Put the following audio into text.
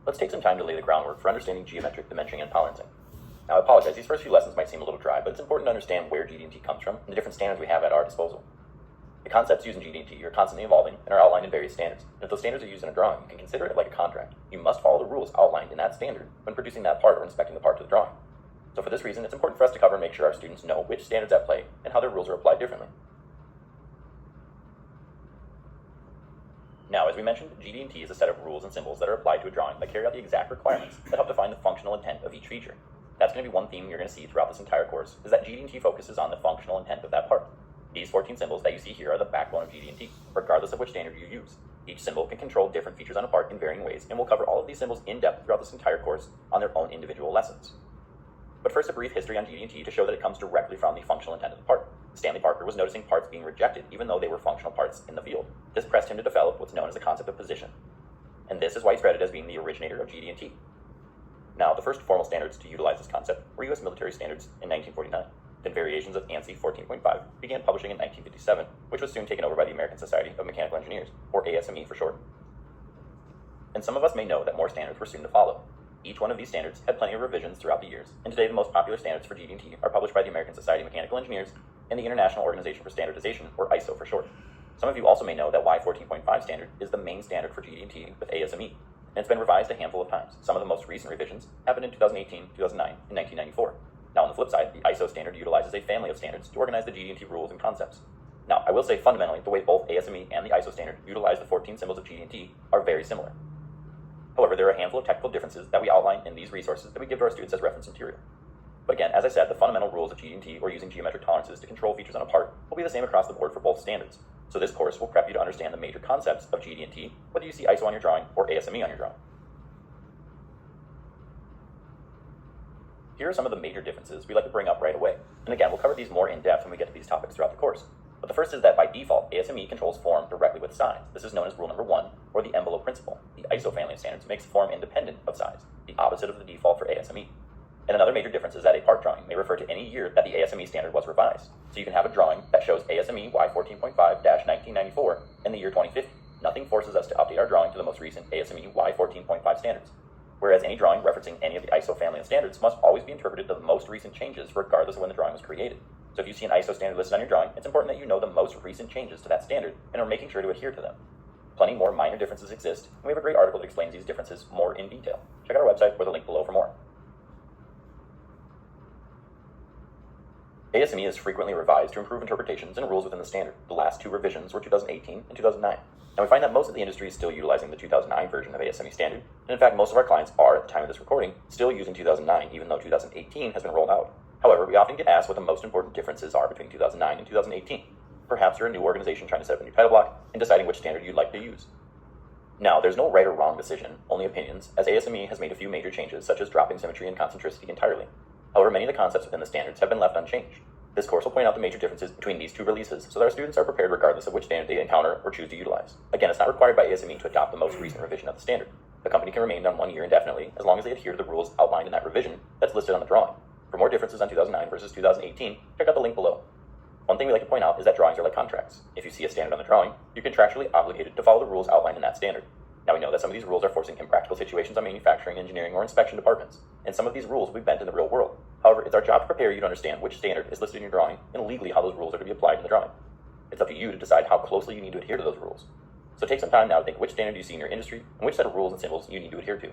Let's take some time to lay the groundwork for understanding geometric dimensioning and tolerancing. Now, I apologize, these first few lessons might seem a little dry, but it's important to understand where GD&T comes from and the different standards we have at our disposal. The concepts used in GD&T are constantly evolving and are outlined in various standards. And if those standards are used in a drawing, you can consider it like a contract. You must follow the rules outlined in that standard when producing that part or inspecting the part to the drawing. So for this reason, it's important for us to cover and make sure our students know which standards at play and how their rules are applied differently. Now, as we mentioned, GD&T is a set of rules and symbols that are applied to a drawing that carry out the exact requirements that help define the functional intent of each feature. That's going to be one theme you're going to see throughout this entire course, is that GD&T focuses on the functional intent of that part. These 14 symbols that you see here are the backbone of GD&T, regardless of which standard you use. Each symbol can control different features on a part in varying ways, and we'll cover all of these symbols in depth throughout this entire course on their own individual lessons. But first, a brief history on GD&T to show that it comes directly from the functional intent of the part. Stanley Parker was noticing parts being rejected even though they were functional parts in the field. This pressed him to develop what's known as the concept of position. And this is why he's credited as being the originator of GD&T. Now, the first formal standards to utilize this concept were U.S. military standards in 1949. Then variations of ANSI 14.5 began publishing in 1957, which was soon taken over by the American Society of Mechanical Engineers, or ASME for short. And some of us may know that more standards were soon to follow. Each one of these standards had plenty of revisions throughout the years, and today the most popular standards for GD&T are published by the American Society of Mechanical Engineers and the International Organization for Standardization, or ISO for short. Some of you also may know that Y14.5 standard is the main standard for GD&T with ASME, and it's been revised a handful of times. Some of the most recent revisions happened in 2018, 2009, and 1994. Now, on the flip side, the ISO standard utilizes a family of standards to organize the GD&T rules and concepts. Now, I will say fundamentally, the way both ASME and the ISO standard utilize the 14 symbols of GD&T are very similar. However, there are a handful of technical differences that we outline in these resources that we give to our students as reference material. But again, as I said, the fundamental rules of GD&T, or using geometric tolerances to control features on a part, will be the same across the board for both standards. So this course will prep you to understand the major concepts of GD&T, whether you see ISO on your drawing or ASME on your drawing. Here are some of the major differences we like to bring up right away. And again, we'll cover these more in depth when we get to these topics throughout the course. But the first is that by default, ASME controls form directly with size. This is known as rule number 1, or the envelope principle. The ISO family of standards makes form independent of size, the opposite of the default for ASME. And another major difference is that a part drawing may refer to any year that the ASME standard was revised. So you can have a drawing that shows ASME Y14.5-1994 in the year 2050. Nothing forces us to update our drawing to the most recent ASME Y14.5 standards. Whereas any drawing referencing any of the ISO family of standards must always be interpreted to the most recent changes regardless of when the drawing was created. So if you see an ISO standard listed on your drawing, it's important that you know the most recent changes to that standard and are making sure to adhere to them. Plenty more minor differences exist, and we have a great article that explains these differences more in detail. Check out our website or the link below for more. ASME is frequently revised to improve interpretations and rules within the standard. The last two revisions were 2018 and 2009. Now we find that most of the industry is still utilizing the 2009 version of ASME standard, and in fact most of our clients are, at the time of this recording, still using 2009 even though 2018 has been rolled out. However, we often get asked what the most important differences are between 2009 and 2018. Perhaps you're a new organization trying to set up a new title block and deciding which standard you'd like to use. Now, there's no right or wrong decision, only opinions, as ASME has made a few major changes such as dropping symmetry and concentricity entirely. However, many of the concepts within the standards have been left unchanged. This course will point out the major differences between these two releases so that our students are prepared regardless of which standard they encounter or choose to utilize. Again, it's not required by ASME to adopt the most recent revision of the standard. The company can remain on 1 year indefinitely as long as they adhere to the rules outlined in that revision that's listed on the drawing. For more differences on 2009 versus 2018, check out the link below. One thing we like to point out is that drawings are like contracts. If you see a standard on the drawing, you're contractually obligated to follow the rules outlined in that standard. Now we know that some of these rules are forcing impractical situations on manufacturing, engineering, or inspection departments, and some of these rules will be bent in the real world. However, it's our job to prepare you to understand which standard is listed in your drawing and legally how those rules are to be applied in the drawing. It's up to you to decide how closely you need to adhere to those rules. So take some time now to think which standard you see in your industry and which set of rules and symbols you need to adhere to.